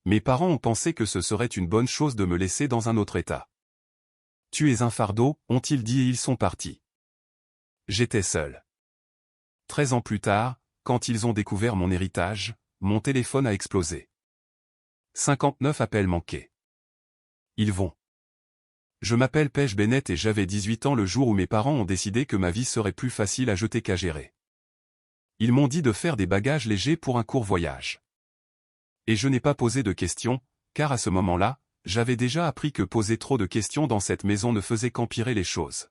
Mes parents ont pensé que ce serait une bonne chose de me laisser dans un autre état. Tu es un fardeau, ont-ils dit et ils sont partis. J'étais seul. 13 ans plus tard, quand ils ont découvert mon héritage, mon téléphone a explosé. 59 appels manqués. Ils vont. Je m'appelle Pej Bennett et j'avais 18 ans le jour où mes parents ont décidé que ma vie serait plus facile à jeter qu'à gérer. Ils m'ont dit de faire des bagages légers pour un court voyage. Et je n'ai pas posé de questions, car à ce moment-là, j'avais déjà appris que poser trop de questions dans cette maison ne faisait qu'empirer les choses.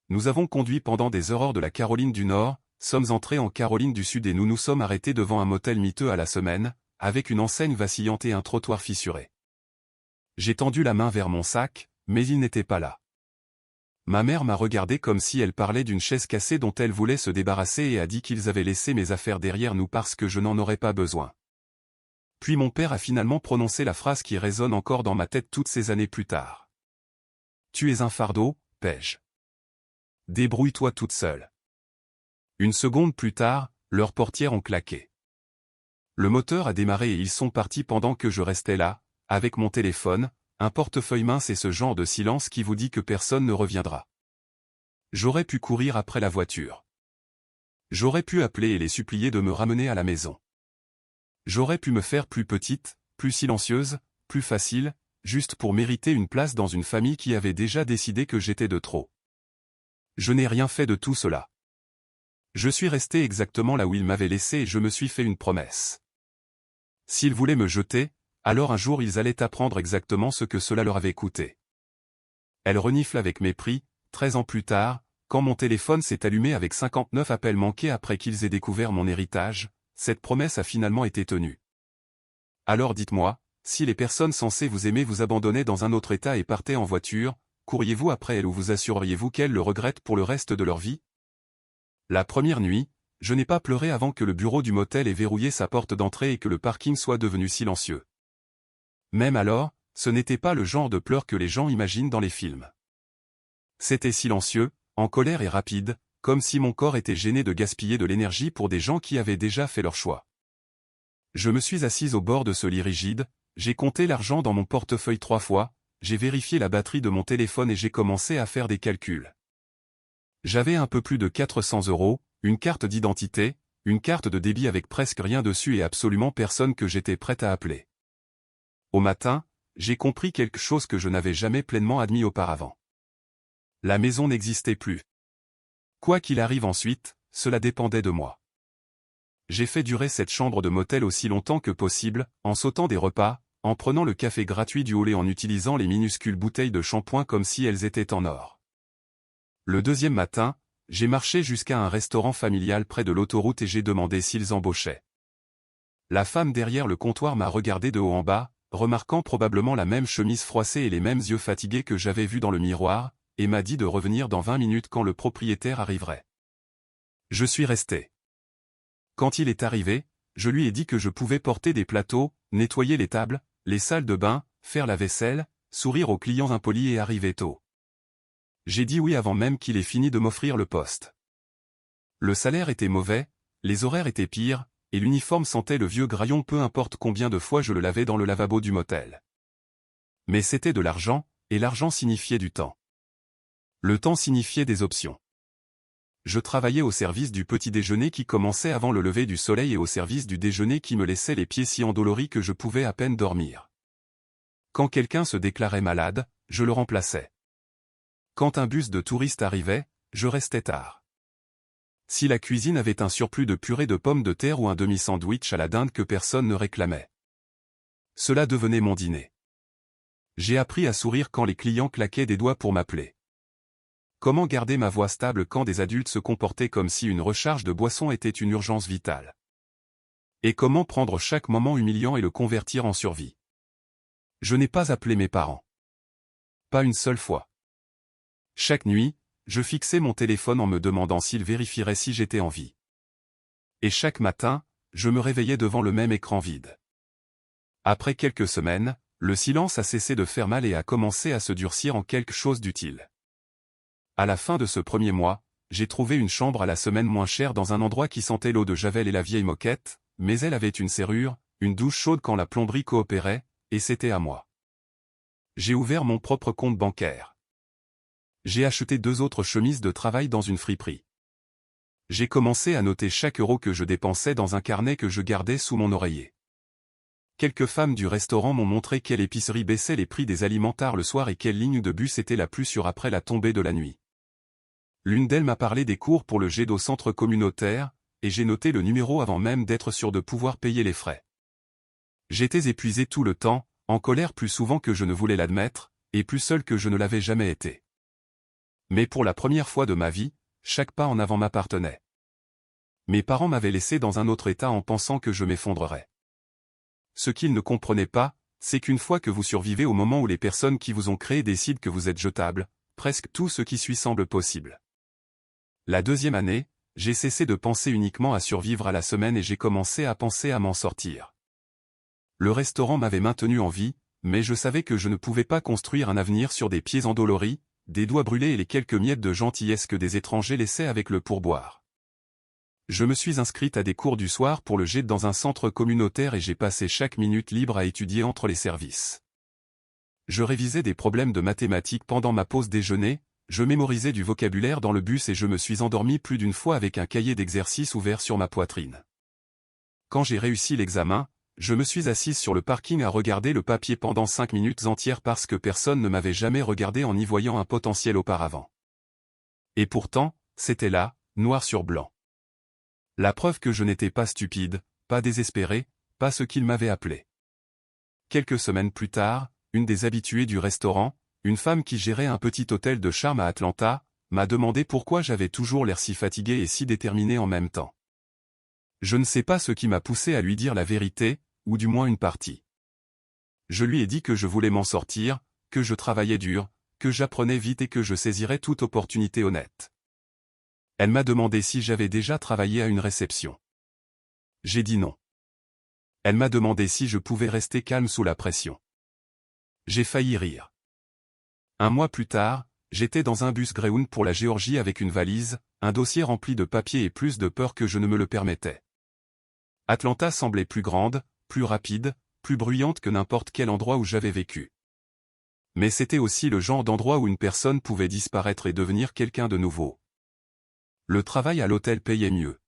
Nous avons conduit pendant des heures hors de la Caroline du Nord, sommes entrés en Caroline du Sud et nous nous sommes arrêtés devant un motel miteux à la semaine, avec une enseigne vacillante et un trottoir fissuré. J'ai tendu la main vers mon sac, mais il n'était pas là. Ma mère m'a regardé comme si elle parlait d'une chaise cassée dont elle voulait se débarrasser et a dit qu'ils avaient laissé mes affaires derrière nous parce que je n'en aurais pas besoin. Puis mon père a finalement prononcé la phrase qui résonne encore dans ma tête toutes ces années plus tard. Tu es un fardeau, Pej. Débrouille-toi toute seule. Une seconde plus tard, leurs portières ont claqué. Le moteur a démarré et ils sont partis pendant que je restais là, avec mon téléphone, un portefeuille mince et ce genre de silence qui vous dit que personne ne reviendra. J'aurais pu courir après la voiture. J'aurais pu appeler et les supplier de me ramener à la maison. J'aurais pu me faire plus petite, plus silencieuse, plus facile, juste pour mériter une place dans une famille qui avait déjà décidé que j'étais de trop. Je n'ai rien fait de tout cela. Je suis resté exactement là où ils m'avaient laissé et je me suis fait une promesse. S'ils voulaient me jeter, alors un jour ils allaient apprendre exactement ce que cela leur avait coûté. Elle renifle avec mépris, 13 ans plus tard, quand mon téléphone s'est allumé avec 59 appels manqués après qu'ils aient découvert mon héritage, cette promesse a finalement été tenue. Alors dites-moi, si les personnes censées vous aimer vous abandonnaient dans un autre état et partaient en voiture, courriez-vous après elle ou vous assureriez-vous qu'elles le regrettent pour le reste de leur vie? La première nuit, je n'ai pas pleuré avant que le bureau du motel ait verrouillé sa porte d'entrée et que le parking soit devenu silencieux. Même alors, ce n'était pas le genre de pleurs que les gens imaginent dans les films. C'était silencieux, en colère et rapide, comme si mon corps était gêné de gaspiller de l'énergie pour des gens qui avaient déjà fait leur choix. Je me suis assise au bord de ce lit rigide, j'ai compté l'argent dans mon portefeuille 3 fois, j'ai vérifié la batterie de mon téléphone et j'ai commencé à faire des calculs. J'avais un peu plus de 400 €, une carte d'identité, une carte de débit avec presque rien dessus et absolument personne que j'étais prête à appeler. Au matin, j'ai compris quelque chose que je n'avais jamais pleinement admis auparavant. La maison n'existait plus. Quoi qu'il arrive ensuite, cela dépendait de moi. J'ai fait durer cette chambre de motel aussi longtemps que possible, en sautant des repas, en prenant le café gratuit du hall et en utilisant les minuscules bouteilles de shampoing comme si elles étaient en or. Le deuxième matin, j'ai marché jusqu'à un restaurant familial près de l'autoroute et j'ai demandé s'ils embauchaient. La femme derrière le comptoir m'a regardé de haut en bas, remarquant probablement la même chemise froissée et les mêmes yeux fatigués que j'avais vus dans le miroir, et m'a dit de revenir dans 20 minutes quand le propriétaire arriverait. Je suis resté. Quand il est arrivé, je lui ai dit que je pouvais porter des plateaux, nettoyer les tables, les salles de bain, faire la vaisselle, sourire aux clients impolis et arriver tôt. J'ai dit oui avant même qu'il ait fini de m'offrir le poste. Le salaire était mauvais, les horaires étaient pires, et l'uniforme sentait le vieux graillon peu importe combien de fois je le lavais dans le lavabo du motel. Mais c'était de l'argent, et l'argent signifiait du temps. Le temps signifiait des options. Je travaillais au service du petit déjeuner qui commençait avant le lever du soleil et au service du déjeuner qui me laissait les pieds si endoloris que je pouvais à peine dormir. Quand quelqu'un se déclarait malade, je le remplaçais. Quand un bus de touristes arrivait, je restais tard. Si la cuisine avait un surplus de purée de pommes de terre ou un demi-sandwich à la dinde que personne ne réclamait. Cela devenait mon dîner. J'ai appris à sourire quand les clients claquaient des doigts pour m'appeler. Comment garder ma voix stable quand des adultes se comportaient comme si une recharge de boisson était une urgence vitale? Et comment prendre chaque moment humiliant et le convertir en survie? Je n'ai pas appelé mes parents. Pas une seule fois. Chaque nuit, je fixais mon téléphone en me demandant s'il vérifierait si j'étais en vie. Et chaque matin, je me réveillais devant le même écran vide. Après quelques semaines, le silence a cessé de faire mal et a commencé à se durcir en quelque chose d'utile. À la fin de ce premier mois, j'ai trouvé une chambre à la semaine moins chère dans un endroit qui sentait l'eau de Javel et la vieille moquette, mais elle avait une serrure, une douche chaude quand la plomberie coopérait, et c'était à moi. J'ai ouvert mon propre compte bancaire. J'ai acheté 2 autres chemises de travail dans une friperie. J'ai commencé à noter chaque euro que je dépensais dans un carnet que je gardais sous mon oreiller. Quelques femmes du restaurant m'ont montré quelle épicerie baissait les prix des aliments tard le soir et quelle ligne de bus était la plus sûre après la tombée de la nuit. L'une d'elles m'a parlé des cours pour le jet d'eau centre communautaire, et j'ai noté le numéro avant même d'être sûr de pouvoir payer les frais. J'étais épuisé tout le temps, en colère plus souvent que je ne voulais l'admettre, et plus seul que je ne l'avais jamais été. Mais pour la première fois de ma vie, chaque pas en avant m'appartenait. Mes parents m'avaient laissé dans un autre état en pensant que je m'effondrerais. Ce qu'ils ne comprenaient pas, c'est qu'une fois que vous survivez au moment où les personnes qui vous ont créé décident que vous êtes jetable, presque tout ce qui suit semble possible. La 2e année, j'ai cessé de penser uniquement à survivre à la semaine et j'ai commencé à penser à m'en sortir. Le restaurant m'avait maintenu en vie, mais je savais que je ne pouvais pas construire un avenir sur des pieds endoloris, des doigts brûlés et les quelques miettes de gentillesse que des étrangers laissaient avec le pourboire. Je me suis inscrite à des cours du soir pour le jet dans un centre communautaire et j'ai passé chaque minute libre à étudier entre les services. Je révisais des problèmes de mathématiques pendant ma pause déjeuner, je mémorisais du vocabulaire dans le bus et je me suis endormi plus d'une fois avec un cahier d'exercices ouvert sur ma poitrine. Quand j'ai réussi l'examen, je me suis assise sur le parking à regarder le papier pendant 5 minutes entières parce que personne ne m'avait jamais regardé en y voyant un potentiel auparavant. Et pourtant, c'était là, noir sur blanc. La preuve que je n'étais pas stupide, pas désespéré, pas ce qu'il m'avait appelé. Quelques semaines plus tard, une des habituées du restaurant, une femme qui gérait un petit hôtel de charme à Atlanta, m'a demandé pourquoi j'avais toujours l'air si fatigué et si déterminé en même temps. Je ne sais pas ce qui m'a poussé à lui dire la vérité, ou du moins une partie. Je lui ai dit que je voulais m'en sortir, que je travaillais dur, que j'apprenais vite et que je saisirais toute opportunité honnête. Elle m'a demandé si j'avais déjà travaillé à une réception. J'ai dit non. Elle m'a demandé si je pouvais rester calme sous la pression. J'ai failli rire. Un mois plus tard, j'étais dans un bus Greyhound pour la Géorgie avec une valise, un dossier rempli de papiers et plus de peur que je ne me le permettais. Atlanta semblait plus grande, plus rapide, plus bruyante que n'importe quel endroit où j'avais vécu. Mais c'était aussi le genre d'endroit où une personne pouvait disparaître et devenir quelqu'un de nouveau. Le travail à l'hôtel payait mieux.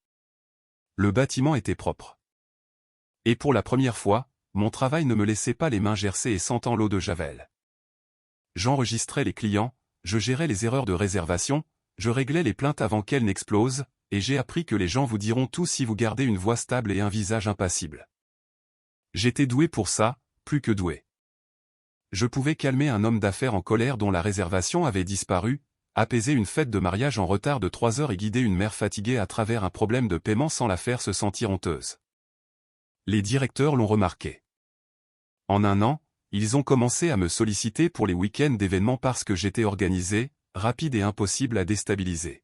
Le bâtiment était propre. Et pour la première fois, mon travail ne me laissait pas les mains gercées et sentant l'eau de javel. J'enregistrais les clients, je gérais les erreurs de réservation, je réglais les plaintes avant qu'elles n'explosent, et j'ai appris que les gens vous diront tout si vous gardez une voix stable et un visage impassible. J'étais doué pour ça, plus que doué. Je pouvais calmer un homme d'affaires en colère dont la réservation avait disparu, apaiser une fête de mariage en retard de 3 heures et guider une mère fatiguée à travers un problème de paiement sans la faire se sentir honteuse. Les directeurs l'ont remarqué. En un an, ils ont commencé à me solliciter pour les week-ends d'événements parce que j'étais organisé, rapide et impossible à déstabiliser.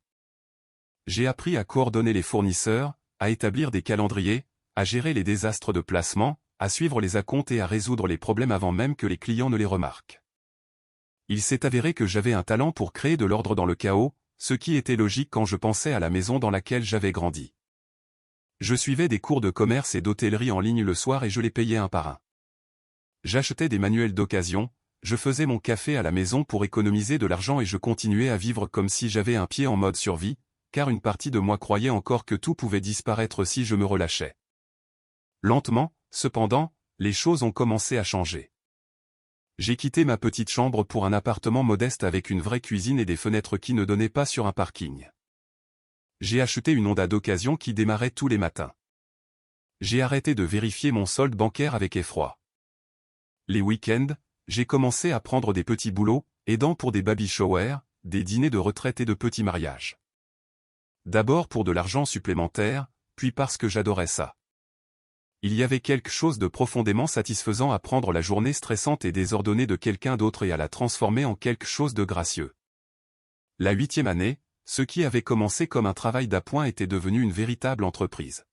J'ai appris à coordonner les fournisseurs, à établir des calendriers, à gérer les désastres de placement, à suivre les acomptes et à résoudre les problèmes avant même que les clients ne les remarquent. Il s'est avéré que j'avais un talent pour créer de l'ordre dans le chaos, ce qui était logique quand je pensais à la maison dans laquelle j'avais grandi. Je suivais des cours de commerce et d'hôtellerie en ligne le soir et je les payais un par un. J'achetais des manuels d'occasion, je faisais mon café à la maison pour économiser de l'argent et je continuais à vivre comme si j'avais un pied en mode survie, car une partie de moi croyait encore que tout pouvait disparaître si je me relâchais. Lentement, cependant, les choses ont commencé à changer. J'ai quitté ma petite chambre pour un appartement modeste avec une vraie cuisine et des fenêtres qui ne donnaient pas sur un parking. J'ai acheté une Honda d'occasion qui démarrait tous les matins. J'ai arrêté de vérifier mon solde bancaire avec effroi. Les week-ends, j'ai commencé à prendre des petits boulots, aidant pour des baby showers, des dîners de retraite et de petits mariages. D'abord pour de l'argent supplémentaire, puis parce que j'adorais ça. Il y avait quelque chose de profondément satisfaisant à prendre la journée stressante et désordonnée de quelqu'un d'autre et à la transformer en quelque chose de gracieux. La 8e année, ce qui avait commencé comme un travail d'appoint était devenu une véritable entreprise.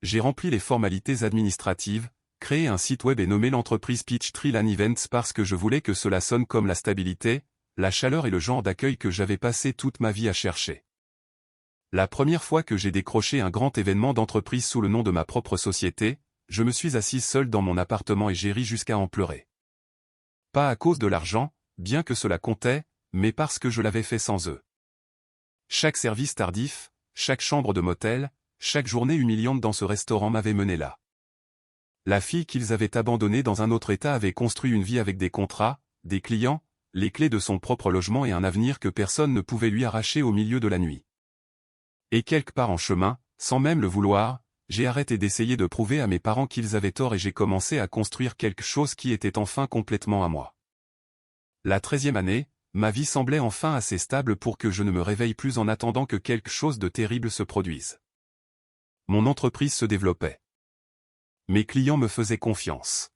J'ai rempli les formalités administratives, créé un site web et nommé l'entreprise Peachtree Land Events parce que je voulais que cela sonne comme la stabilité, la chaleur et le genre d'accueil que j'avais passé toute ma vie à chercher. La première fois que j'ai décroché un grand événement d'entreprise sous le nom de ma propre société, je me suis assise seule dans mon appartement et j'ai ri jusqu'à en pleurer. Pas à cause de l'argent, bien que cela comptait, mais parce que je l'avais fait sans eux. Chaque service tardif, chaque chambre de motel, chaque journée humiliante dans ce restaurant m'avait mené là. La fille qu'ils avaient abandonnée dans un autre état avait construit une vie avec des contrats, des clients, les clés de son propre logement et un avenir que personne ne pouvait lui arracher au milieu de la nuit. Et quelque part en chemin, sans même le vouloir, j'ai arrêté d'essayer de prouver à mes parents qu'ils avaient tort et j'ai commencé à construire quelque chose qui était enfin complètement à moi. La 13e année, ma vie semblait enfin assez stable pour que je ne me réveille plus en attendant que quelque chose de terrible se produise. Mon entreprise se développait. Mes clients me faisaient confiance.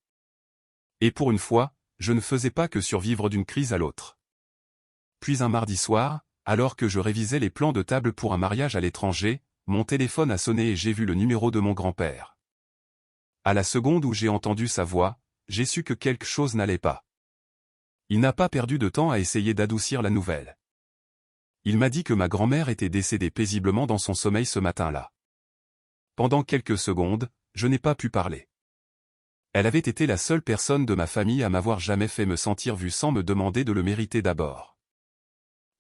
Et pour une fois, je ne faisais pas que survivre d'une crise à l'autre. Puis un mardi soir, alors que je révisais les plans de table pour un mariage à l'étranger, mon téléphone a sonné et j'ai vu le numéro de mon grand-père. À la seconde où j'ai entendu sa voix, j'ai su que quelque chose n'allait pas. Il n'a pas perdu de temps à essayer d'adoucir la nouvelle. Il m'a dit que ma grand-mère était décédée paisiblement dans son sommeil ce matin-là. Pendant quelques secondes, je n'ai pas pu parler. Elle avait été la seule personne de ma famille à m'avoir jamais fait me sentir vu sans me demander de le mériter d'abord.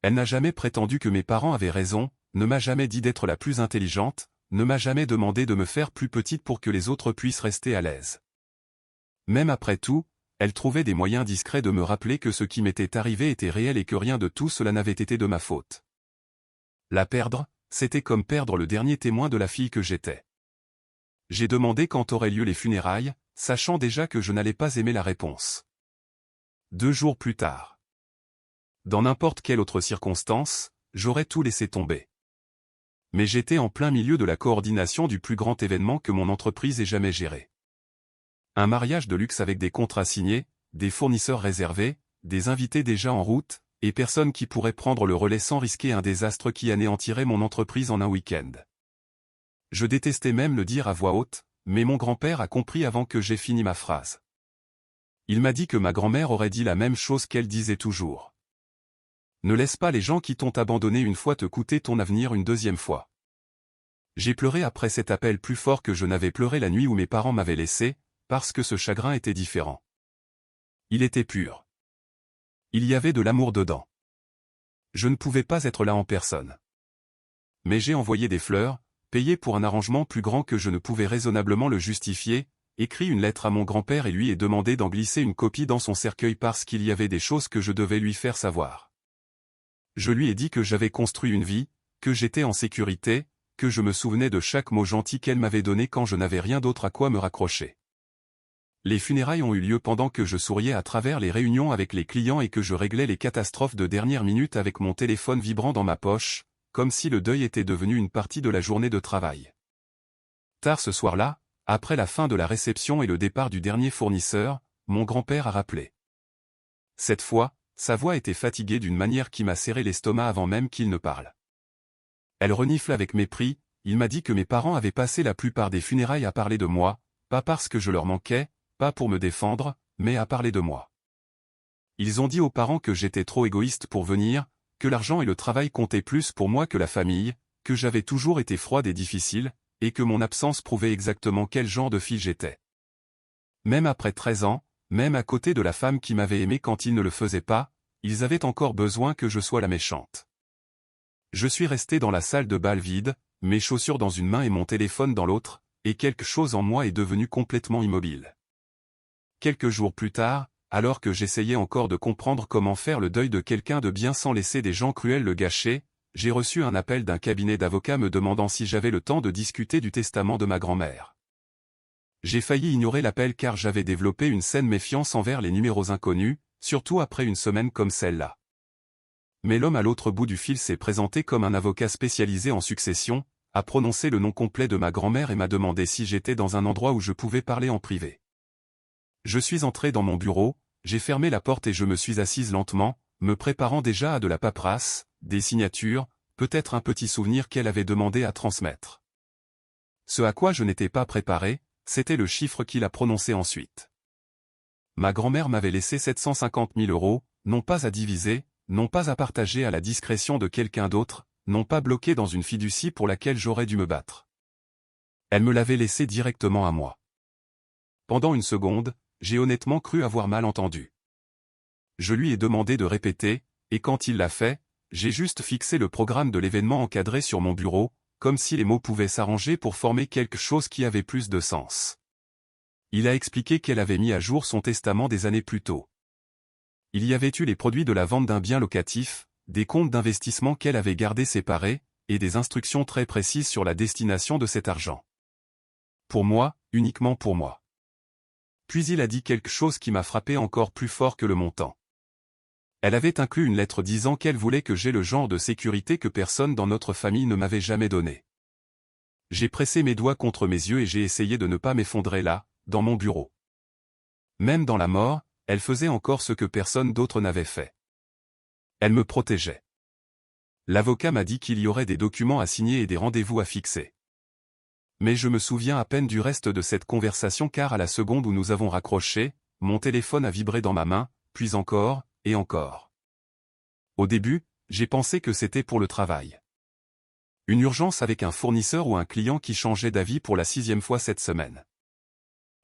Elle n'a jamais prétendu que mes parents avaient raison, ne m'a jamais dit d'être la plus intelligente, ne m'a jamais demandé de me faire plus petite pour que les autres puissent rester à l'aise. Même après tout, elle trouvait des moyens discrets de me rappeler que ce qui m'était arrivé était réel et que rien de tout cela n'avait été de ma faute. La perdre, c'était comme perdre le dernier témoin de la fille que j'étais. J'ai demandé quand auraient lieu les funérailles, sachant déjà que je n'allais pas aimer la réponse. 2 jours plus tard. Dans n'importe quelle autre circonstance, j'aurais tout laissé tomber. Mais j'étais en plein milieu de la coordination du plus grand événement que mon entreprise ait jamais géré. Un mariage de luxe avec des contrats signés, des fournisseurs réservés, des invités déjà en route, et personne qui pourrait prendre le relais sans risquer un désastre qui anéantirait mon entreprise en un week-end. Je détestais même le dire à voix haute, mais mon grand-père a compris avant que j'aie fini ma phrase. Il m'a dit que ma grand-mère aurait dit la même chose qu'elle disait toujours. Ne laisse pas les gens qui t'ont abandonné une fois te coûter ton avenir une deuxième fois. J'ai pleuré après cet appel plus fort que je n'avais pleuré la nuit où mes parents m'avaient laissé, parce que ce chagrin était différent. Il était pur. Il y avait de l'amour dedans. Je ne pouvais pas être là en personne. Mais j'ai envoyé des fleurs, payé pour un arrangement plus grand que je ne pouvais raisonnablement le justifier, écrit une lettre à mon grand-père et lui ai demandé d'en glisser une copie dans son cercueil parce qu'il y avait des choses que je devais lui faire savoir. Je lui ai dit que j'avais construit une vie, que j'étais en sécurité, que je me souvenais de chaque mot gentil qu'elle m'avait donné quand je n'avais rien d'autre à quoi me raccrocher. Les funérailles ont eu lieu pendant que je souriais à travers les réunions avec les clients et que je réglais les catastrophes de dernière minute avec mon téléphone vibrant dans ma poche, comme si le deuil était devenu une partie de la journée de travail. Tard ce soir-là, après la fin de la réception et le départ du dernier fournisseur, mon grand-père a rappelé. Cette fois, sa voix était fatiguée d'une manière qui m'a serré l'estomac avant même qu'il ne parle. Elle renifle avec mépris, il m'a dit que mes parents avaient passé la plupart des funérailles à parler de moi, pas parce que je leur manquais, pas pour me défendre, mais à parler de moi. Ils ont dit aux parents que j'étais trop égoïste pour venir, que l'argent et le travail comptaient plus pour moi que la famille, que j'avais toujours été froide et difficile, et que mon absence prouvait exactement quel genre de fille j'étais. Même après 13 ans, même à côté de la femme qui m'avait aimé quand ils ne le faisaient pas, ils avaient encore besoin que je sois la méchante. Je suis resté dans la salle de bal vide, mes chaussures dans une main et mon téléphone dans l'autre, et quelque chose en moi est devenu complètement immobile. Quelques jours plus tard, alors que j'essayais encore de comprendre comment faire le deuil de quelqu'un de bien sans laisser des gens cruels le gâcher, j'ai reçu un appel d'un cabinet d'avocats me demandant si j'avais le temps de discuter du testament de ma grand-mère. J'ai failli ignorer l'appel car j'avais développé une saine méfiance envers les numéros inconnus, surtout après une semaine comme celle-là. Mais l'homme à l'autre bout du fil s'est présenté comme un avocat spécialisé en succession, a prononcé le nom complet de ma grand-mère et m'a demandé si j'étais dans un endroit où je pouvais parler en privé. Je suis entré dans mon bureau, j'ai fermé la porte et je me suis assise lentement, me préparant déjà à de la paperasse, des signatures, peut-être un petit souvenir qu'elle avait demandé à transmettre. Ce à quoi je n'étais pas préparé, c'était le chiffre qu'il a prononcé ensuite. Ma grand-mère m'avait laissé 750 000 €, non pas à diviser, non pas à partager à la discrétion de quelqu'un d'autre, non pas bloqué dans une fiducie pour laquelle j'aurais dû me battre. Elle me l'avait laissé directement à moi. Pendant une seconde, j'ai honnêtement cru avoir mal entendu. Je lui ai demandé de répéter, et quand il l'a fait, j'ai juste fixé le programme de l'événement encadré sur mon bureau, comme si les mots pouvaient s'arranger pour former quelque chose qui avait plus de sens. Il a expliqué qu'elle avait mis à jour son testament des années plus tôt. Il y avait eu les produits de la vente d'un bien locatif, des comptes d'investissement qu'elle avait gardés séparés, et des instructions très précises sur la destination de cet argent. Pour moi, uniquement pour moi. Puis il a dit quelque chose qui m'a frappé encore plus fort que le montant. Elle avait inclus une lettre disant qu'elle voulait que j'aie le genre de sécurité que personne dans notre famille ne m'avait jamais donné. J'ai pressé mes doigts contre mes yeux et j'ai essayé de ne pas m'effondrer là, dans mon bureau. Même dans la mort, elle faisait encore ce que personne d'autre n'avait fait. Elle me protégeait. L'avocat m'a dit qu'il y aurait des documents à signer et des rendez-vous à fixer. Mais je me souviens à peine du reste de cette conversation car à la seconde où nous avons raccroché, mon téléphone a vibré dans ma main, puis encore, et encore. Au début, j'ai pensé que c'était pour le travail. Une urgence avec un fournisseur ou un client qui changeait d'avis pour la 6e fois cette semaine.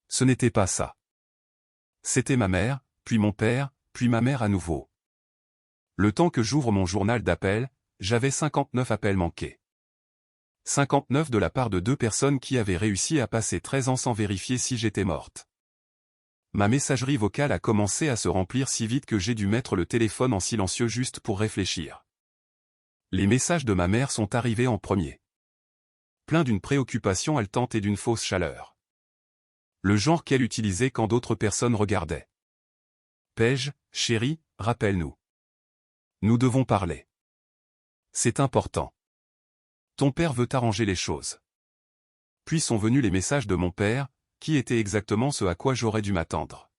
Ce n'était pas ça. C'était ma mère, puis mon père, puis ma mère à nouveau. Le temps que j'ouvre mon journal d'appels, j'avais 59 appels manqués. 59 de la part de 2 personnes qui avaient réussi à passer 13 ans sans vérifier si j'étais morte. Ma messagerie vocale a commencé à se remplir si vite que j'ai dû mettre le téléphone en silencieux juste pour réfléchir. Les messages de ma mère sont arrivés en premier. Plein d'une préoccupation haletante et d'une fausse chaleur. Le genre qu'elle utilisait quand d'autres personnes regardaient. Paige, chérie, rappelle-nous. Nous devons parler. C'est important. Ton père veut arranger les choses. Puis sont venus les messages de mon père, qui était exactement ce à quoi j'aurais dû m'attendre.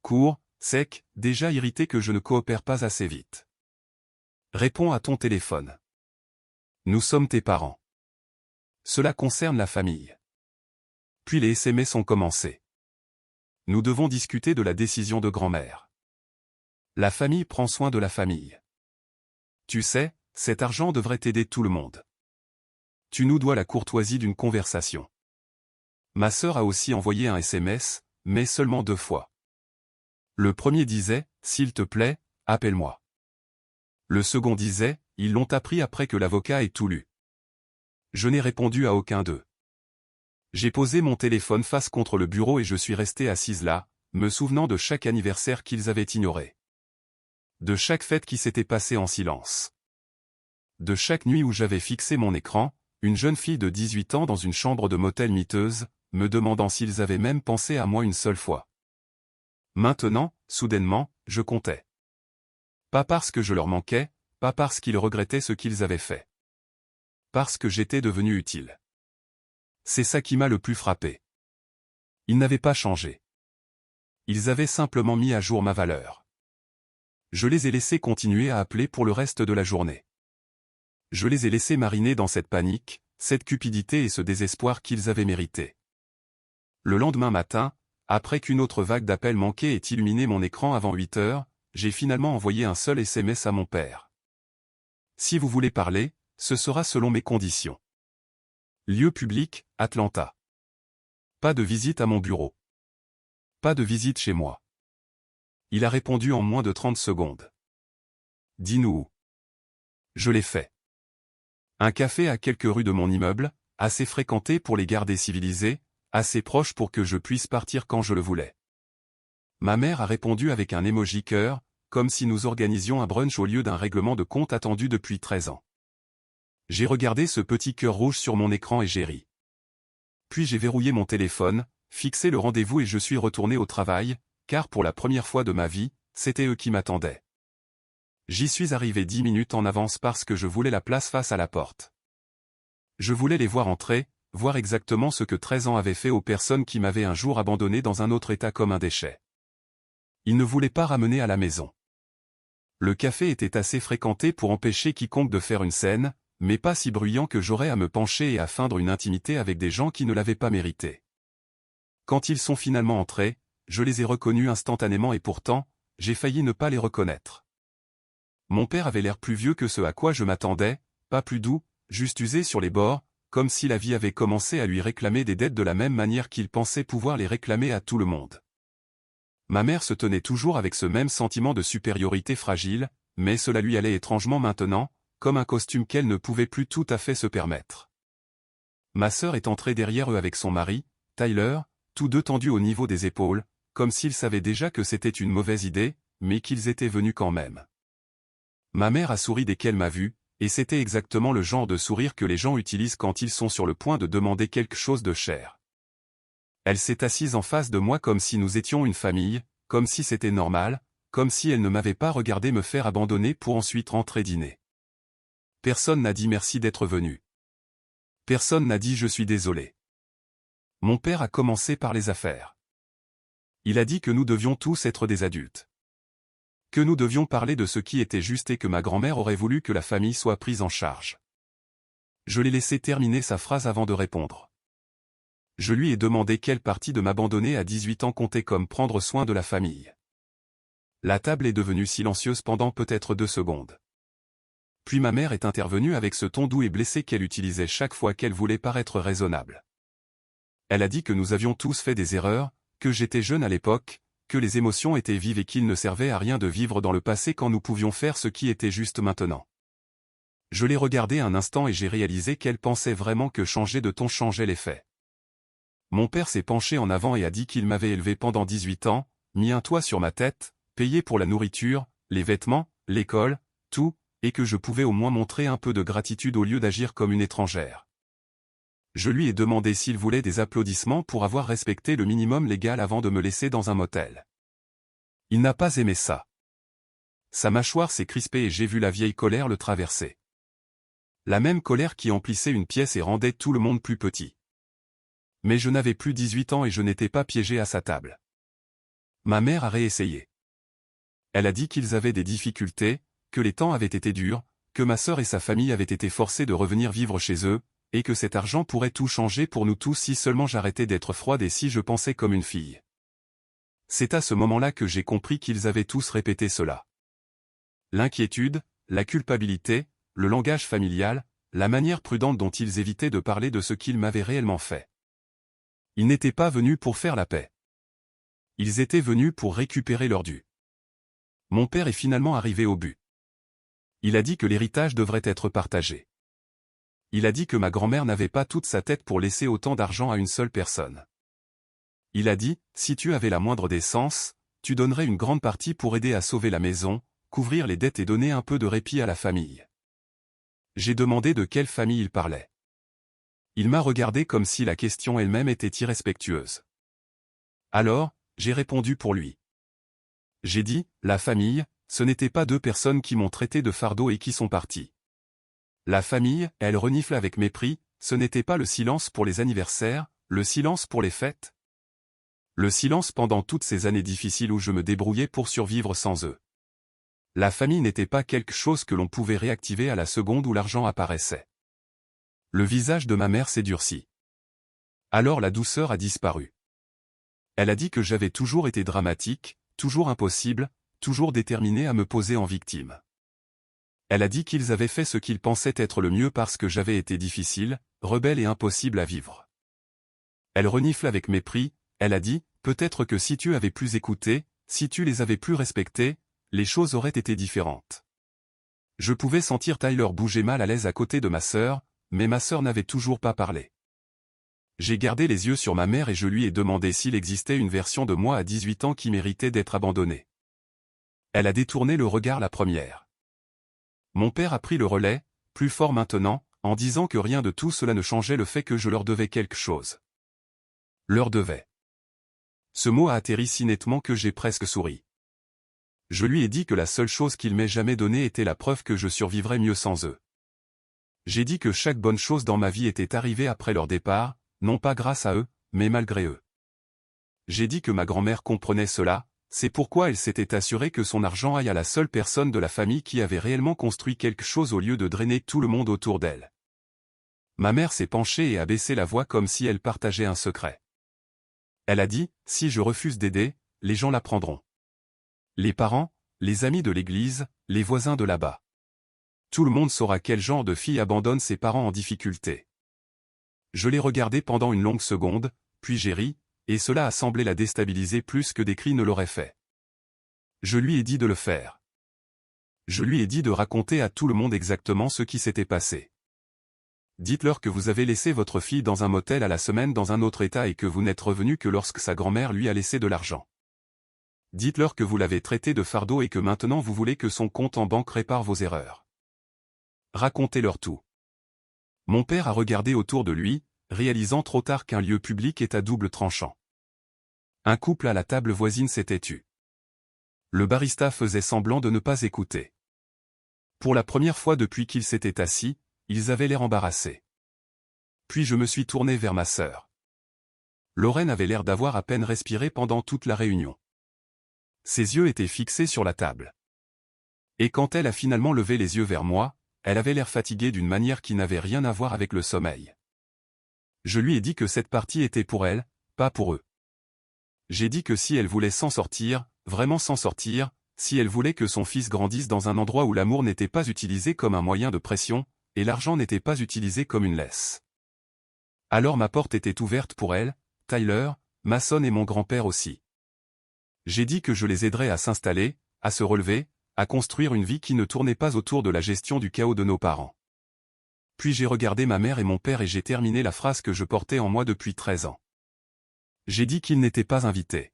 Court, sec, déjà irrité que je ne coopère pas assez vite. Réponds à ton téléphone. Nous sommes tes parents. Cela concerne la famille. Puis les SMS ont commencé. Nous devons discuter de la décision de grand-mère. La famille prend soin de la famille. Tu sais, cet argent devrait aider tout le monde. Tu nous dois la courtoisie d'une conversation. Ma sœur a aussi envoyé un SMS, mais seulement 2 fois. Le premier disait, s'il te plaît, appelle-moi. Le second disait, ils l'ont appris après que l'avocat ait tout lu. Je n'ai répondu à aucun d'eux. J'ai posé mon téléphone face contre le bureau et je suis restée assise là, me souvenant de chaque anniversaire qu'ils avaient ignoré. De chaque fête qui s'était passée en silence. De chaque nuit où j'avais fixé mon écran, une jeune fille de 18 ans dans une chambre de motel miteuse, me demandant s'ils avaient même pensé à moi une seule fois. Maintenant, soudainement, je comptais. Pas parce que je leur manquais, pas parce qu'ils regrettaient ce qu'ils avaient fait. Parce que j'étais devenu utile. C'est ça qui m'a le plus frappé. Ils n'avaient pas changé. Ils avaient simplement mis à jour ma valeur. Je les ai laissés continuer à appeler pour le reste de la journée. Je les ai laissés mariner dans cette panique, cette cupidité et ce désespoir qu'ils avaient mérité. Le lendemain matin, après qu'une autre vague d'appels manqués ait illuminé mon écran avant 8 heures, j'ai finalement envoyé un seul SMS à mon père. Si vous voulez parler, ce sera selon mes conditions. Lieu public, Atlanta. Pas de visite à mon bureau. Pas de visite chez moi. Il a répondu en moins de 30 secondes. Dis-nous où. Je l'ai fait. Un café à quelques rues de mon immeuble, assez fréquenté pour les garder civilisés, assez proche pour que je puisse partir quand je le voulais. Ma mère a répondu avec un emoji cœur, comme si nous organisions un brunch au lieu d'un règlement de compte attendu depuis 13 ans. J'ai regardé ce petit cœur rouge sur mon écran et j'ai ri. Puis j'ai verrouillé mon téléphone, fixé le rendez-vous et je suis retourné au travail, car pour la première fois de ma vie, c'était eux qui m'attendaient. J'y suis arrivé 10 minutes en avance parce que je voulais la place face à la porte. Je voulais les voir entrer, voir exactement ce que 13 ans avaient fait aux personnes qui m'avaient un jour abandonné dans un autre état comme un déchet. Ils ne voulaient pas ramener à la maison. Le café était assez fréquenté pour empêcher quiconque de faire une scène, mais pas si bruyant que j'aurais à me pencher et à feindre une intimité avec des gens qui ne l'avaient pas mérité. Quand ils sont finalement entrés, je les ai reconnus instantanément et pourtant, j'ai failli ne pas les reconnaître. Mon père avait l'air plus vieux que ce à quoi je m'attendais, pas plus doux, juste usé sur les bords, comme si la vie avait commencé à lui réclamer des dettes de la même manière qu'il pensait pouvoir les réclamer à tout le monde. Ma mère se tenait toujours avec ce même sentiment de supériorité fragile, mais cela lui allait étrangement maintenant, comme un costume qu'elle ne pouvait plus tout à fait se permettre. Ma sœur est entrée derrière eux avec son mari, Tyler, tous deux tendus au niveau des épaules, comme s'ils savaient déjà que c'était une mauvaise idée, mais qu'ils étaient venus quand même. Ma mère a souri dès qu'elle m'a vu, et c'était exactement le genre de sourire que les gens utilisent quand ils sont sur le point de demander quelque chose de cher. Elle s'est assise en face de moi comme si nous étions une famille, comme si c'était normal, comme si elle ne m'avait pas regardé me faire abandonner pour ensuite rentrer dîner. Personne n'a dit merci d'être venu. Personne n'a dit je suis désolé. Mon père a commencé par les affaires. Il a dit que nous devions tous être des adultes. Que nous devions parler de ce qui était juste et que ma grand-mère aurait voulu que la famille soit prise en charge. Je l'ai laissé terminer sa phrase avant de répondre. Je lui ai demandé quelle partie de m'abandonner à 18 ans comptait comme prendre soin de la famille. La table est devenue silencieuse pendant peut-être 2 secondes. Puis ma mère est intervenue avec ce ton doux et blessé qu'elle utilisait chaque fois qu'elle voulait paraître raisonnable. Elle a dit que nous avions tous fait des erreurs, que j'étais jeune à l'époque, que les émotions étaient vives et qu'il ne servait à rien de vivre dans le passé quand nous pouvions faire ce qui était juste maintenant. Je l'ai regardée un instant et j'ai réalisé qu'elle pensait vraiment que changer de ton changeait les faits. Mon père s'est penché en avant et a dit qu'il m'avait élevé pendant 18 ans, mis un toit sur ma tête, payé pour la nourriture, les vêtements, l'école, tout, et que je pouvais au moins montrer un peu de gratitude au lieu d'agir comme une étrangère. Je lui ai demandé s'il voulait des applaudissements pour avoir respecté le minimum légal avant de me laisser dans un motel. Il n'a pas aimé ça. Sa mâchoire s'est crispée et j'ai vu la vieille colère le traverser. La même colère qui emplissait une pièce et rendait tout le monde plus petit. Mais je n'avais plus 18 ans et je n'étais pas piégé à sa table. Ma mère a réessayé. Elle a dit qu'ils avaient des difficultés, que les temps avaient été durs, que ma sœur et sa famille avaient été forcées de revenir vivre chez eux, et que cet argent pourrait tout changer pour nous tous si seulement j'arrêtais d'être froide et si je pensais comme une fille. C'est à ce moment-là que j'ai compris qu'ils avaient tous répété cela. L'inquiétude, la culpabilité, le langage familial, la manière prudente dont ils évitaient de parler de ce qu'ils m'avaient réellement fait. Ils n'étaient pas venus pour faire la paix. Ils étaient venus pour récupérer leur dû. Mon père est finalement arrivé au but. Il a dit que l'héritage devrait être partagé. Il a dit que ma grand-mère n'avait pas toute sa tête pour laisser autant d'argent à une seule personne. Il a dit, si tu avais la moindre décence, tu donnerais une grande partie pour aider à sauver la maison, couvrir les dettes et donner un peu de répit à la famille. J'ai demandé de quelle famille il parlait. Il m'a regardé comme si la question elle-même était irrespectueuse. Alors, j'ai répondu pour lui. J'ai dit, la famille, ce n'était pas 2 personnes qui m'ont traité de fardeau et qui sont parties. La famille, elle renifle avec mépris, ce n'était pas le silence pour les anniversaires, le silence pour les fêtes. Le silence pendant toutes ces années difficiles où je me débrouillais pour survivre sans eux. La famille n'était pas quelque chose que l'on pouvait réactiver à la seconde où l'argent apparaissait. Le visage de ma mère s'est durci. Alors la douceur a disparu. Elle a dit que j'avais toujours été dramatique, toujours impossible, toujours déterminé à me poser en victime. Elle a dit qu'ils avaient fait ce qu'ils pensaient être le mieux parce que j'avais été difficile, rebelle et impossible à vivre. Elle renifle avec mépris, elle a dit, peut-être que si tu avais plus écouté, si tu les avais plus respectés, les choses auraient été différentes. Je pouvais sentir Tyler bouger mal à l'aise à côté de ma sœur, mais ma sœur n'avait toujours pas parlé. J'ai gardé les yeux sur ma mère et je lui ai demandé s'il existait une version de moi à 18 ans qui méritait d'être abandonnée. Elle a détourné le regard la première. Mon père a pris le relais, plus fort maintenant, en disant que rien de tout cela ne changeait le fait que je leur devais quelque chose. Leur devais. Ce mot a atterri si nettement que j'ai presque souri. Je lui ai dit que la seule chose qu'ils m'aient jamais donnée était la preuve que je survivrais mieux sans eux. J'ai dit que chaque bonne chose dans ma vie était arrivée après leur départ, non pas grâce à eux, mais malgré eux. J'ai dit que ma grand-mère comprenait cela, c'est pourquoi elle s'était assurée que son argent aille à la seule personne de la famille qui avait réellement construit quelque chose au lieu de drainer tout le monde autour d'elle. Ma mère s'est penchée et a baissé la voix comme si elle partageait un secret. Elle a dit, si je refuse d'aider, les gens la prendront. Les parents, les amis de l'église, les voisins de là-bas. Tout le monde saura quel genre de fille abandonne ses parents en difficulté. Je l'ai regardé pendant une longue seconde, puis j'ai ri, et cela a semblé la déstabiliser plus que des cris ne l'auraient fait. Je lui ai dit de le faire. Je lui ai dit de raconter à tout le monde exactement ce qui s'était passé. Dites-leur que vous avez laissé votre fille dans un motel à la semaine dans un autre état et que vous n'êtes revenu que lorsque sa grand-mère lui a laissé de l'argent. Dites-leur que vous l'avez traité de fardeau et que maintenant vous voulez que son compte en banque répare vos erreurs. Racontez-leur tout. Mon père a regardé autour de lui, réalisant trop tard qu'un lieu public est à double tranchant. Un couple à la table voisine s'était tu. Le barista faisait semblant de ne pas écouter. Pour la première fois depuis qu'ils s'étaient assis, ils avaient l'air embarrassés. Puis je me suis tourné vers ma sœur. Lorraine avait l'air d'avoir à peine respiré pendant toute la réunion. Ses yeux étaient fixés sur la table. Et quand elle a finalement levé les yeux vers moi, elle avait l'air fatiguée d'une manière qui n'avait rien à voir avec le sommeil. Je lui ai dit que cette partie était pour elle, pas pour eux. J'ai dit que si elle voulait s'en sortir, vraiment s'en sortir, si elle voulait que son fils grandisse dans un endroit où l'amour n'était pas utilisé comme un moyen de pression, et l'argent n'était pas utilisé comme une laisse. Alors ma porte était ouverte pour elle, Tyler, Mason et mon grand-père aussi. J'ai dit que je les aiderais à s'installer, à se relever, à construire une vie qui ne tournait pas autour de la gestion du chaos de nos parents. Puis j'ai regardé ma mère et mon père et j'ai terminé la phrase que je portais en moi depuis 13 ans. J'ai dit qu'ils n'étaient pas invités.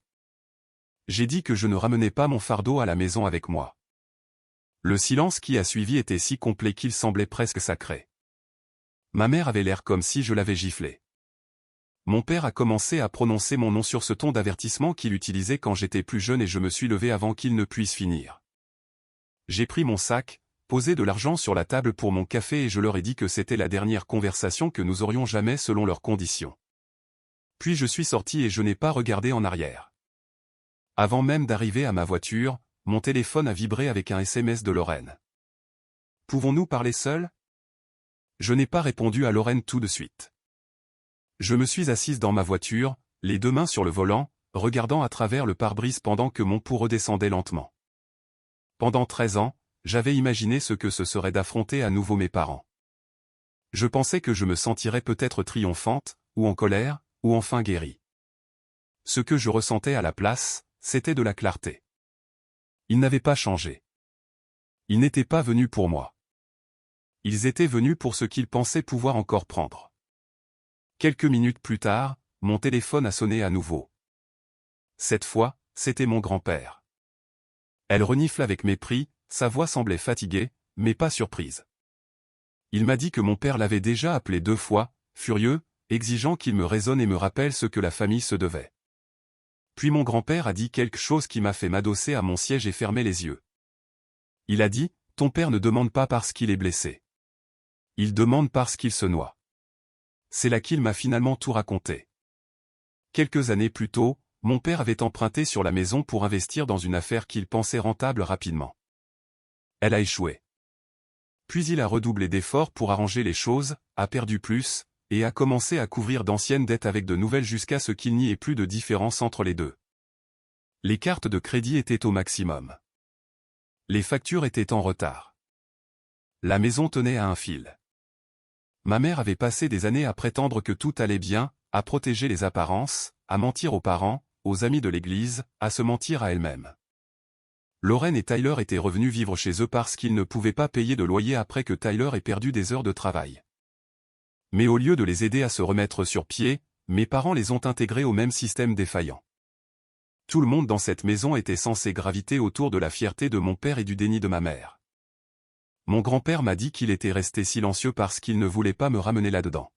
J'ai dit que je ne ramenais pas mon fardeau à la maison avec moi. Le silence qui a suivi était si complet qu'il semblait presque sacré. Ma mère avait l'air comme si je l'avais giflé. Mon père a commencé à prononcer mon nom sur ce ton d'avertissement qu'il utilisait quand j'étais plus jeune et je me suis levé avant qu'il ne puisse finir. J'ai pris mon sac, posé de l'argent sur la table pour mon café et je leur ai dit que c'était la dernière conversation que nous aurions jamais selon leurs conditions. Puis je suis sorti et je n'ai pas regardé en arrière. Avant même d'arriver à ma voiture, mon téléphone a vibré avec un SMS de Lorraine. « Pouvons-nous parler seuls ?» Je n'ai pas répondu à Lorraine tout de suite. Je me suis assise dans ma voiture, les deux mains sur le volant, regardant à travers le pare-brise pendant que mon pouls redescendait lentement. Pendant 13 ans, j'avais imaginé ce que ce serait d'affronter à nouveau mes parents. Je pensais que je me sentirais peut-être triomphante, ou en colère, ou enfin guérie. Ce que je ressentais à la place, c'était de la clarté. Ils n'avaient pas changé. Ils n'étaient pas venus pour moi. Ils étaient venus pour ce qu'ils pensaient pouvoir encore prendre. Quelques minutes plus tard, mon téléphone a sonné à nouveau. Cette fois, c'était mon grand-père. Elle renifle avec mépris, sa voix semblait fatiguée, mais pas surprise. Il m'a dit que mon père l'avait déjà appelé 2 fois, furieux, exigeant qu'il me raisonne et me rappelle ce que la famille se devait. Puis mon grand-père a dit quelque chose qui m'a fait m'adosser à mon siège et fermer les yeux. Il a dit, « Ton père ne demande pas parce qu'il est blessé. Il demande parce qu'il se noie. » C'est là qu'il m'a finalement tout raconté. Quelques années plus tôt, mon père avait emprunté sur la maison pour investir dans une affaire qu'il pensait rentable rapidement. Elle a échoué. Puis il a redoublé d'efforts pour arranger les choses, a perdu plus, et a commencé à couvrir d'anciennes dettes avec de nouvelles jusqu'à ce qu'il n'y ait plus de différence entre les deux. Les cartes de crédit étaient au maximum. Les factures étaient en retard. La maison tenait à un fil. Ma mère avait passé des années à prétendre que tout allait bien, à protéger les apparences, à mentir aux parents, aux amis de l'église, à se mentir à elle-même. Lorraine et Tyler étaient revenus vivre chez eux parce qu'ils ne pouvaient pas payer de loyer après que Tyler ait perdu des heures de travail. Mais au lieu de les aider à se remettre sur pied, mes parents les ont intégrés au même système défaillant. Tout le monde dans cette maison était censé graviter autour de la fierté de mon père et du déni de ma mère. Mon grand-père m'a dit qu'il était resté silencieux parce qu'il ne voulait pas me ramener là-dedans.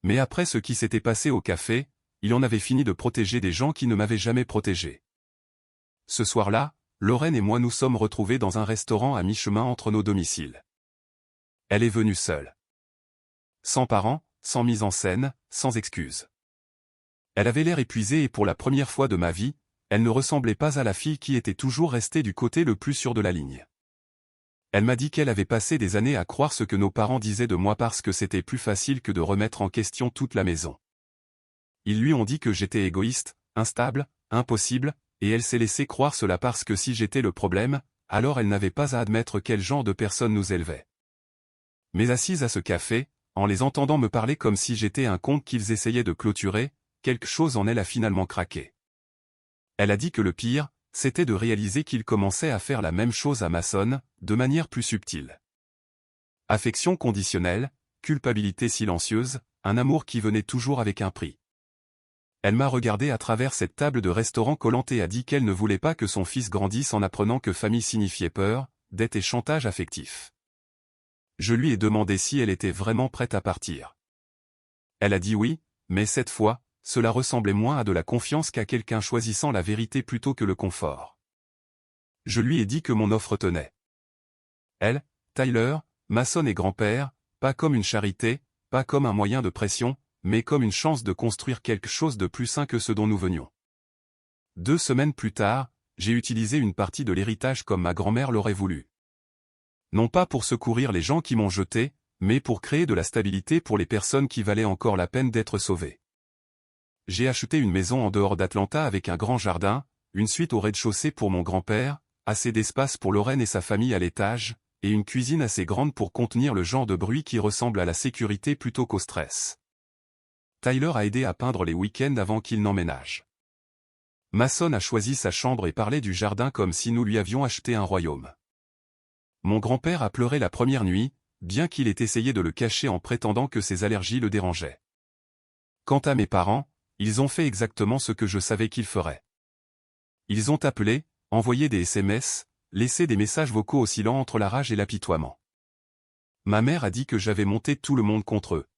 Mais après ce qui s'était passé au café, il en avait fini de protéger des gens qui ne m'avaient jamais protégé. Ce soir-là, Lorraine et moi nous sommes retrouvés dans un restaurant à mi-chemin entre nos domiciles. Elle est venue seule. Sans parents, sans mise en scène, sans excuses. Elle avait l'air épuisée et pour la première fois de ma vie, elle ne ressemblait pas à la fille qui était toujours restée du côté le plus sûr de la ligne. Elle m'a dit qu'elle avait passé des années à croire ce que nos parents disaient de moi parce que c'était plus facile que de remettre en question toute la maison. Ils lui ont dit que j'étais égoïste, instable, impossible, et elle s'est laissée croire cela parce que si j'étais le problème, alors elle n'avait pas à admettre quel genre de personne nous élevait. Mais assise à ce café, en les entendant me parler comme si j'étais un conte qu'ils essayaient de clôturer, quelque chose en elle a finalement craqué. Elle a dit que le pire, c'était de réaliser qu'il commençait à faire la même chose à Mason, de manière plus subtile. Affection conditionnelle, culpabilité silencieuse, un amour qui venait toujours avec un prix. Elle m'a regardé à travers cette table de restaurant collante et a dit qu'elle ne voulait pas que son fils grandisse en apprenant que famille signifiait peur, dette et chantage affectif. Je lui ai demandé si elle était vraiment prête à partir. Elle a dit oui, mais cette fois, cela ressemblait moins à de la confiance qu'à quelqu'un choisissant la vérité plutôt que le confort. Je lui ai dit que mon offre tenait. Elle, Tyler, Mason et grand-père, pas comme une charité, pas comme un moyen de pression, mais comme une chance de construire quelque chose de plus sain que ce dont nous venions. 2 semaines plus tard, j'ai utilisé une partie de l'héritage comme ma grand-mère l'aurait voulu. Non pas pour secourir les gens qui m'ont jeté, mais pour créer de la stabilité pour les personnes qui valaient encore la peine d'être sauvées. J'ai acheté une maison en dehors d'Atlanta avec un grand jardin, une suite au rez-de-chaussée pour mon grand-père, assez d'espace pour Lorraine et sa famille à l'étage, et une cuisine assez grande pour contenir le genre de bruit qui ressemble à la sécurité plutôt qu'au stress. Tyler a aidé à peindre les week-ends avant qu'il n'emménage. Mason a choisi sa chambre et parlait du jardin comme si nous lui avions acheté un royaume. Mon grand-père a pleuré la première nuit, bien qu'il ait essayé de le cacher en prétendant que ses allergies le dérangeaient. Quant à mes parents, ils ont fait exactement ce que je savais qu'ils feraient. Ils ont appelé, envoyé des SMS, laissé des messages vocaux oscillant entre la rage et l'apitoiement. Ma mère a dit que j'avais monté tout le monde contre eux.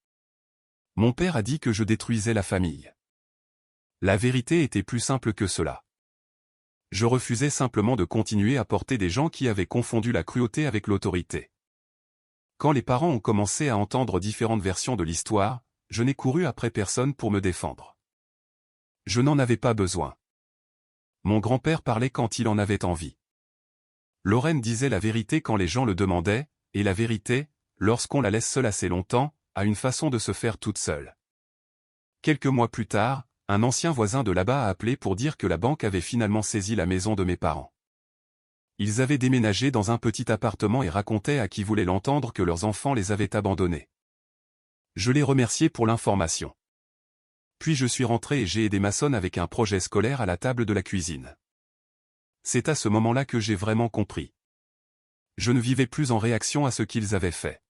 Mon père a dit que je détruisais la famille. La vérité était plus simple que cela. Je refusais simplement de continuer à porter des gens qui avaient confondu la cruauté avec l'autorité. Quand les parents ont commencé à entendre différentes versions de l'histoire, je n'ai couru après personne pour me défendre. Je n'en avais pas besoin. Mon grand-père parlait quand il en avait envie. Lorraine disait la vérité quand les gens le demandaient, et la vérité, lorsqu'on la laisse seule assez longtemps, a une façon de se faire toute seule. Quelques mois plus tard, un ancien voisin de là-bas a appelé pour dire que la banque avait finalement saisi la maison de mes parents. Ils avaient déménagé dans un petit appartement et racontaient à qui voulait l'entendre que leurs enfants les avaient abandonnés. Je les remerciais pour l'information. Puis je suis rentré et j'ai aidé Mason avec un projet scolaire à la table de la cuisine. C'est à ce moment-là que j'ai vraiment compris. Je ne vivais plus en réaction à ce qu'ils avaient fait.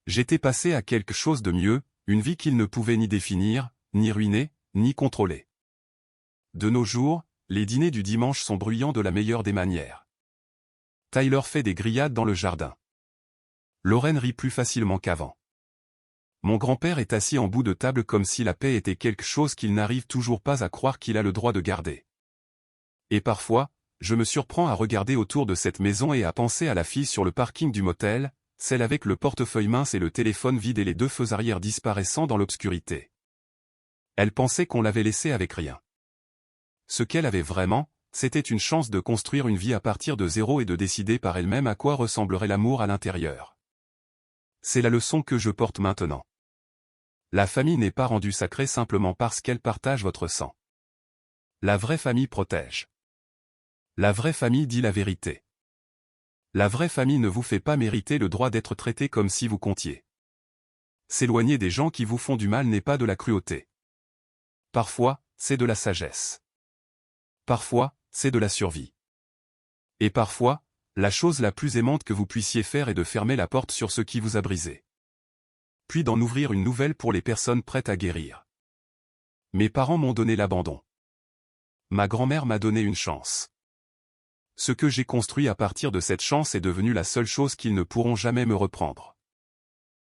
J'étais passé à quelque chose de mieux, une vie qu'ils ne pouvaient ni définir, ni ruiner, ni contrôler. De nos jours, les dîners du dimanche sont bruyants de la meilleure des manières. Tyler fait des grillades dans le jardin. Lorraine rit plus facilement qu'avant. Mon grand-père est assis en bout de table comme si la paix était quelque chose qu'il n'arrive toujours pas à croire qu'il a le droit de garder. Et parfois, je me surprends à regarder autour de cette maison et à penser à la fille sur le parking du motel, celle avec le portefeuille mince et le téléphone vide et les 2 feux arrière disparaissant dans l'obscurité. Elle pensait qu'on l'avait laissée avec rien. Ce qu'elle avait vraiment, c'était une chance de construire une vie à partir de zéro et de décider par elle-même à quoi ressemblerait l'amour à l'intérieur. C'est la leçon que je porte maintenant. La famille n'est pas rendue sacrée simplement parce qu'elle partage votre sang. La vraie famille protège. La vraie famille dit la vérité. La vraie famille ne vous fait pas mériter le droit d'être traité comme si vous comptiez. S'éloigner des gens qui vous font du mal n'est pas de la cruauté. Parfois, c'est de la sagesse. Parfois, c'est de la survie. Et parfois, la chose la plus aimante que vous puissiez faire est de fermer la porte sur ce qui vous a brisé. Puis d'en ouvrir une nouvelle pour les personnes prêtes à guérir. Mes parents m'ont donné l'abandon. Ma grand-mère m'a donné une chance. Ce que j'ai construit à partir de cette chance est devenu la seule chose qu'ils ne pourront jamais me reprendre.